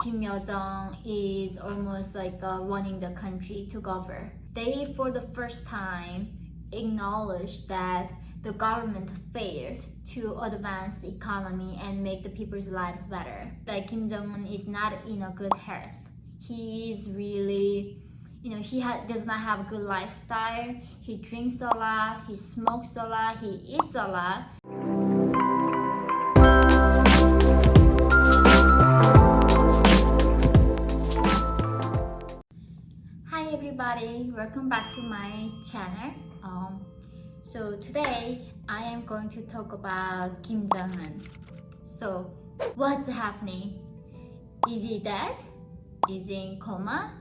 Kim Yo-jong is almost like running the country, took over. They, for the first time, acknowledged that the government failed to advance the economy and make the people's lives better. Like Kim Jong Un is not in a good health. He is really, he does not have a good lifestyle. He drinks a lot, he smokes a lot, he eats a lot. Hi everybody, welcome back to my channel. So today I am going to talk about Kim Jong Un. So what's happening? Is he dead? Is he in coma?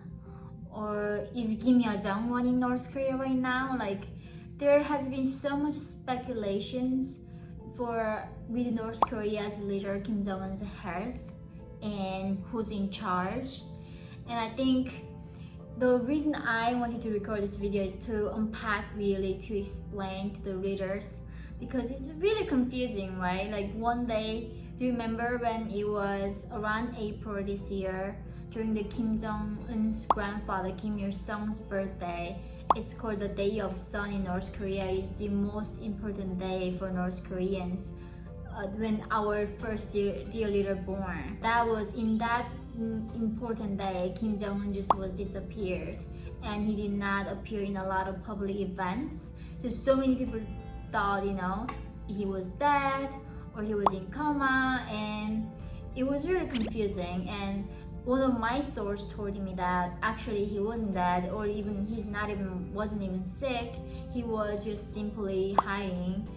Or is Kim Yo-jong running North Korea right now? Like, there has been so much speculations with North Korea's leader Kim Jong Un's health and who's in charge. And I think the reason I wanted to record this video is to unpack, really, to explain to the readers, because it's really confusing, right? Like one day, do you remember when it was around April this year, during the Kim Jong Un's grandfather Kim Yo-jong's birthday? It's called the Day of Sun in North Korea. It's the most important day for North Koreans. When our first dear leader born, that was in that important day, Kim Jong Un just was disappeared, and he did not appear in a lot of public events. So many people thought, he was dead or he was in coma, and it was really confusing. And one of my sources told me that actually he wasn't dead, or even wasn't even sick. He was just simply hiding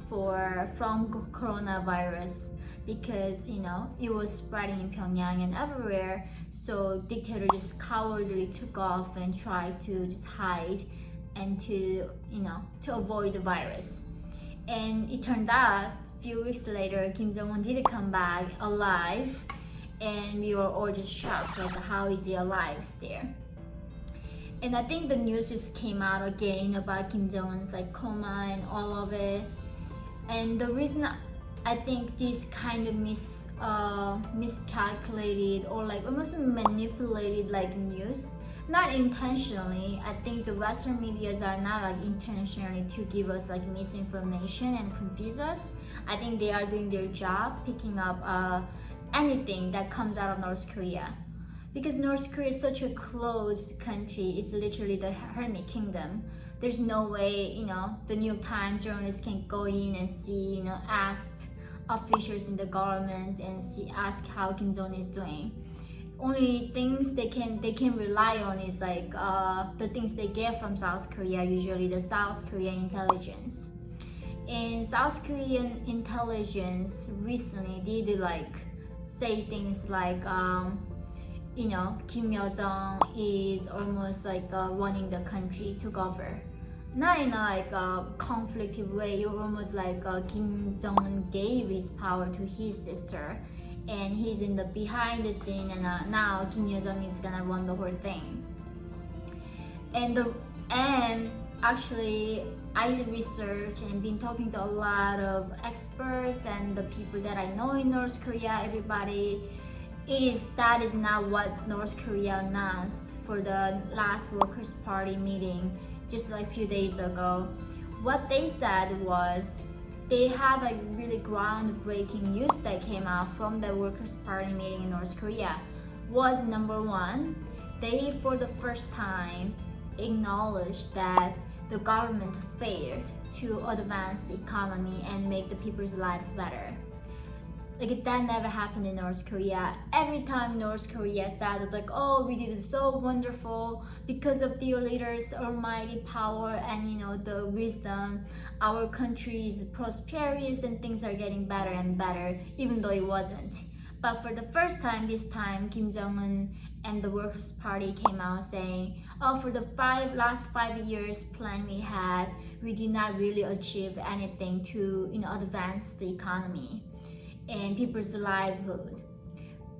from coronavirus, because it was spreading in Pyongyang and everywhere. So dictator just cowardly took off and tried to just hide and to avoid the virus. And it turned out a few weeks later, Kim Jong Un did come back alive, and we were all just shocked, like, how is he alive still? And I think the news just came out again about Kim Jong Un's like coma and all of it. And the reason I think this kind of miscalculated or like almost manipulated like news, not intentionally. I think the Western medias are not like intentionally to give us like misinformation and confuse us. I think they are doing their job, picking up anything that comes out of North Korea, because North Korea is such a closed country. It's literally the hermit kingdom. There's no way the New York Times journalists can go in and see, ask officials in the government and ask how Kim Jong Un is doing. Only things they can rely on is like the things they get from South Korea, usually the South Korean intelligence. And South Korean intelligence recently did like say things like Kim Yo-jong is almost like running the country, took over. Not in a conflictive way. You're almost like Kim Jong Un gave his power to his sister, and he's in the behind the scene, and now Kim Yo-jong is gonna run the whole thing. And actually, I did research and been talking to a lot of experts and the people that I know in North Korea. Everybody, that is not what North Korea announced for the last Workers' Party meeting just like a few days ago. What they said was they have a really groundbreaking news that came out from the Workers' Party meeting in North Korea. Was number one, they for the first time acknowledged that the government failed to advance the economy and make the people's lives better. Like, that never happened in North Korea. Every time North Korea said, it's like, oh, we did so wonderful because of their leaders' almighty power and the wisdom, our country is prosperous and things are getting better and better, even though it wasn't. But for the first time, this time, Kim Jong Un and the Workers' Party came out saying, oh, for the last 5 years plan we had, we did not really achieve anything to advance the economy and people's livelihood.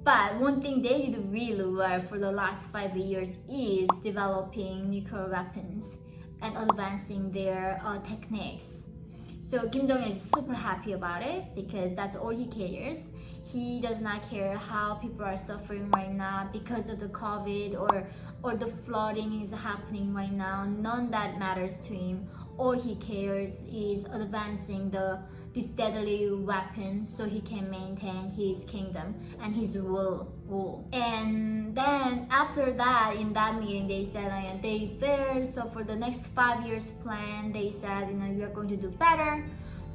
But one thing they did really well for the last 5 years is developing nuclear weapons and advancing their techniques. So Kim Jong Un is super happy about it, because that's all he cares. He does not care how people are suffering right now because of the COVID or the flooding is happening right now. None that matters to him. All he cares is advancing this deadly weapon so he can maintain his kingdom and his rule. And then after that, in that meeting, they said so for the next 5 years plan, they said we are going to do better.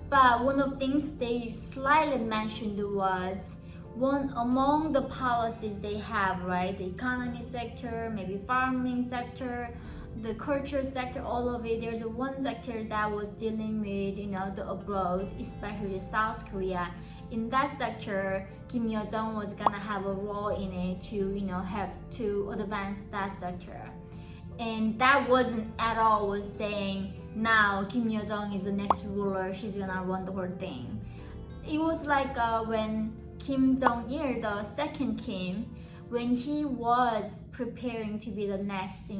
But one of the things they slightly mentioned was one among the policies they have, right? The economy sector, maybe farming sector, the culture sector, all of it. There's one sector that was dealing with, the abroad, especially South Korea. In that sector, Kim Yo-jong was gonna have a role in it to, help to advance that sector. And that wasn't at all was saying now Kim Yo-jong is the next ruler, she's gonna run the whole thing. It was like when Kim Jong-il, the second Kim, when he was preparing to be the next,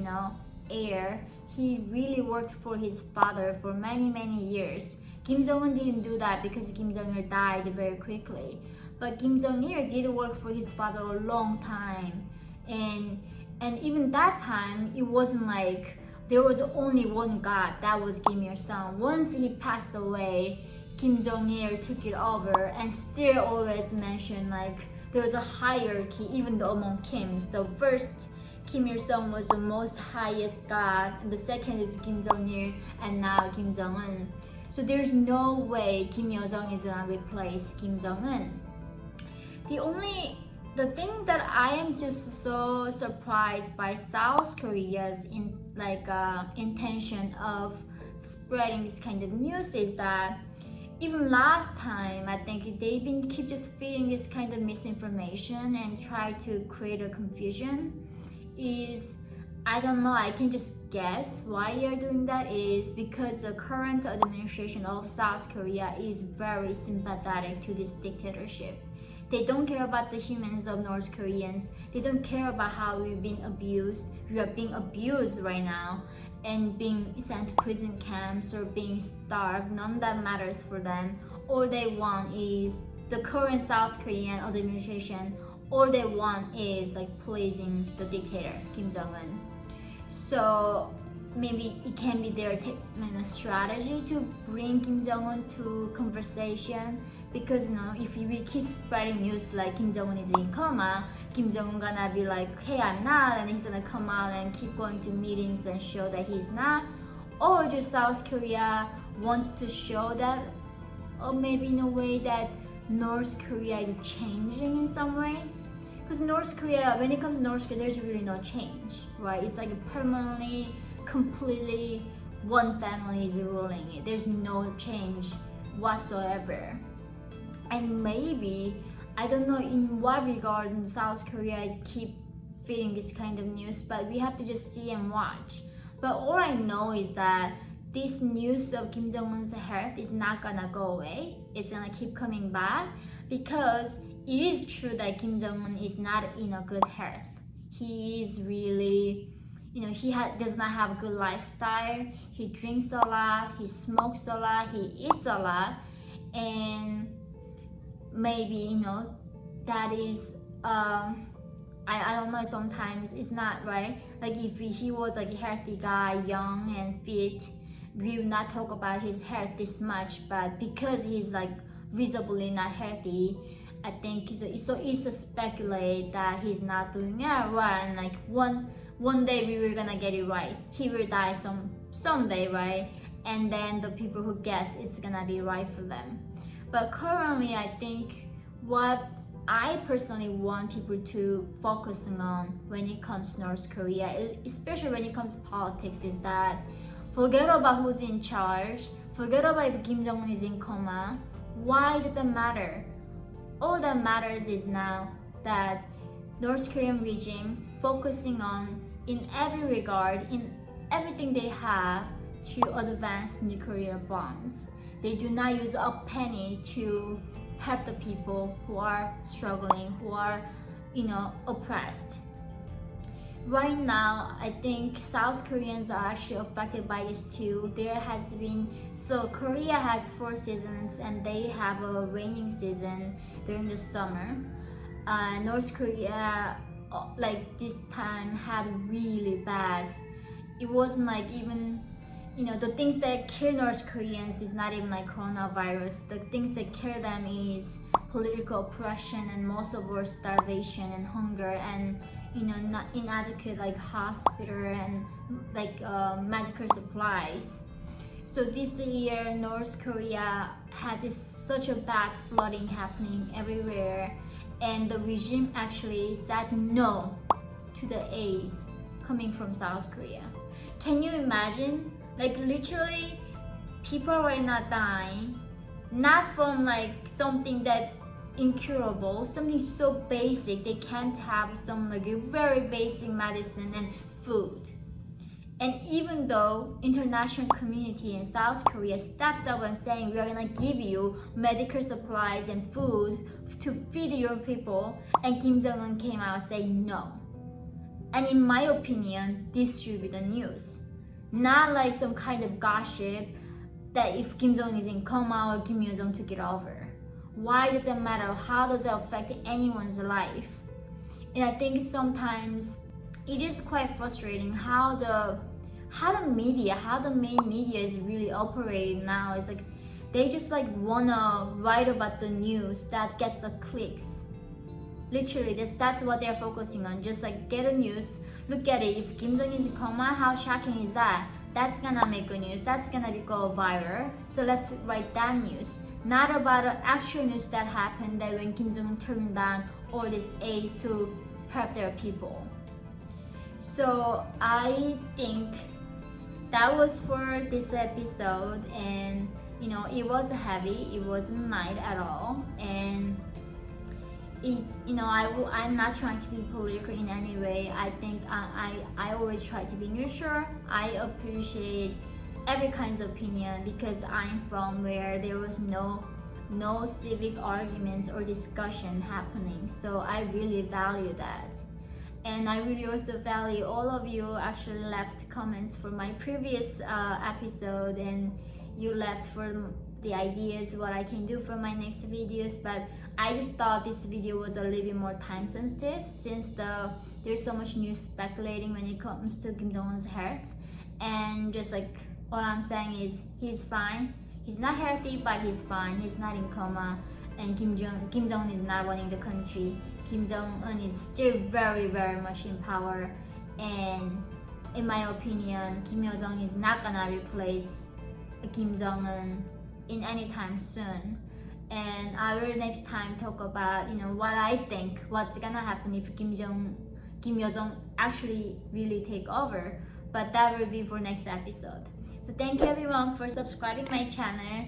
heir, he really worked for his father for many years. Kim Jong-un didn't do that because Kim Jong-il died very quickly. But Kim Jong-il did work for his father a long time. And even that time, it wasn't like there was only one God, that was Kim Il-sung. Once he passed away, Kim Jong-il took it over and still always mentioned there was a hierarchy even though among Kims. The first Kim Il-sung was the most highest God, and the second is Kim Jong-il, and now Kim Jong-un. So there's no way Kim Yo-jong is gonna replace Kim Jong-un. The thing that I am just so surprised by South Korea's intention of spreading this kind of news is that even last time, I think they've been keep just feeding this kind of misinformation and try to create a confusion. I don't know, I can just guess why they're doing that is because the current administration of South Korea is very sympathetic to this dictatorship. They don't care about the humans of North Koreans. They don't care about how we've been abused. We are being abused right now and being sent to prison camps or being starved. None of that matters for them. All they want is the current South Korean administration. All they want is pleasing the dictator, Kim Jong-un. So maybe it can be their strategy to bring Kim Jong-un to conversation, because if we keep spreading news like Kim Jong-un is in coma, Kim Jong-un gonna be like, hey, I'm not, and he's gonna come out and keep going to meetings and show that he's not. Or just South Korea wants to show that, or maybe in a way that North Korea is changing in some way. Because North Korea, when it comes to North Korea, there's really no change, right? It's permanently, completely one family is ruling it. There's no change whatsoever. And maybe, I don't know in what regard South Korea is keep feeding this kind of news, but we have to just see and watch. But all I know is that this news of Kim Jong-un's health is not gonna go away. It's gonna keep coming back because it is true that Kim Jong-un is not in a good health. He is really, he does not have a good lifestyle. He drinks a lot, he smokes a lot, he eats a lot, and maybe that is I don't know, sometimes it's not right. If he was a healthy guy, young and fit, we will not talk about his health this much. But because he's visibly not healthy, I think it's easy to speculate that he's not doing it right, and one day we were gonna get it right. He will die someday, right? And then the people who guess it's gonna be right for them. But currently, I think what I personally want people to focus on when it comes to North Korea, especially when it comes to politics, is that forget about who's in charge, forget about if Kim Jong-un is in coma. Why does it matter? All that matters is now that North Korean regime focusing on, in every regard, in everything they have, to advance nuclear bombs. They do not use a penny to help the people who are struggling, who are, oppressed. right now, I think South Koreans are actually affected by this too. There has been, so Korea has 4 seasons and they have a raining season during the summer. North Korea, like this time, had really bad. It wasn't like even, the things that kill North Koreans is not even like coronavirus. The things that kill them is political oppression and most of all starvation and hunger and not inadequate like hospital and like medical supplies. So this year North Korea had such a bad flooding happening everywhere, and the regime actually said no to the aids coming from South Korea. Can you imagine? Like literally people were not dying, not from like something that incurable, something so basic. They can't have some like very basic medicine and food. And even though international community in South Korea stepped up and saying we are gonna give you medical supplies and food to feed your people, and Kim Jong Un came out saying no. And in my opinion, this should be the news. Not like some kind of gossip that if Kim Jong Un is in coma or Kim Yo-jong took it over. Why does it matter? How does it affect anyone's life? And I think sometimes it is quite frustrating how the main media is really operating now. It's like they just like wanna write about the news that gets the clicks. Literally, that's what they're focusing on. Just like get a news, look at it. If Kim Jong is in coma, how shocking is that? That's gonna make a news. That's gonna go viral. So let's write that news. Not about the actual news that happened that when Kim Jong Un turned down all these aids to help their people. So I think that was for this episode, and it was heavy. It wasn't light at all, and I'm not trying to be political in any way. I think I always try to be neutral. I appreciate every kind of opinion because I'm from where there was no civic arguments or discussion happening. So I really value that. And I really also value all of you actually left comments for my previous episode, and you left for the ideas what I can do for my next videos. But I just thought this video was a little bit more time sensitive since there's so much news speculating when it comes to Kim Jong Un's health. And just like all I'm saying is he's fine. He's not healthy, but he's fine. He's not in coma, and Kim Jong Un is not running the country. Kim Jong Un is still very, very much in power, and in my opinion, Kim Yo-jong is not gonna replace Kim Jong Un in any time soon. And I will next time talk about what I think what's gonna happen if Kim Yo-jong actually really take over. But that will be for next episode. So thank you everyone for subscribing my channel,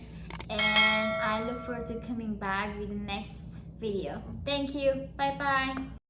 and I look forward to coming back with the next video. Thank you. Bye bye.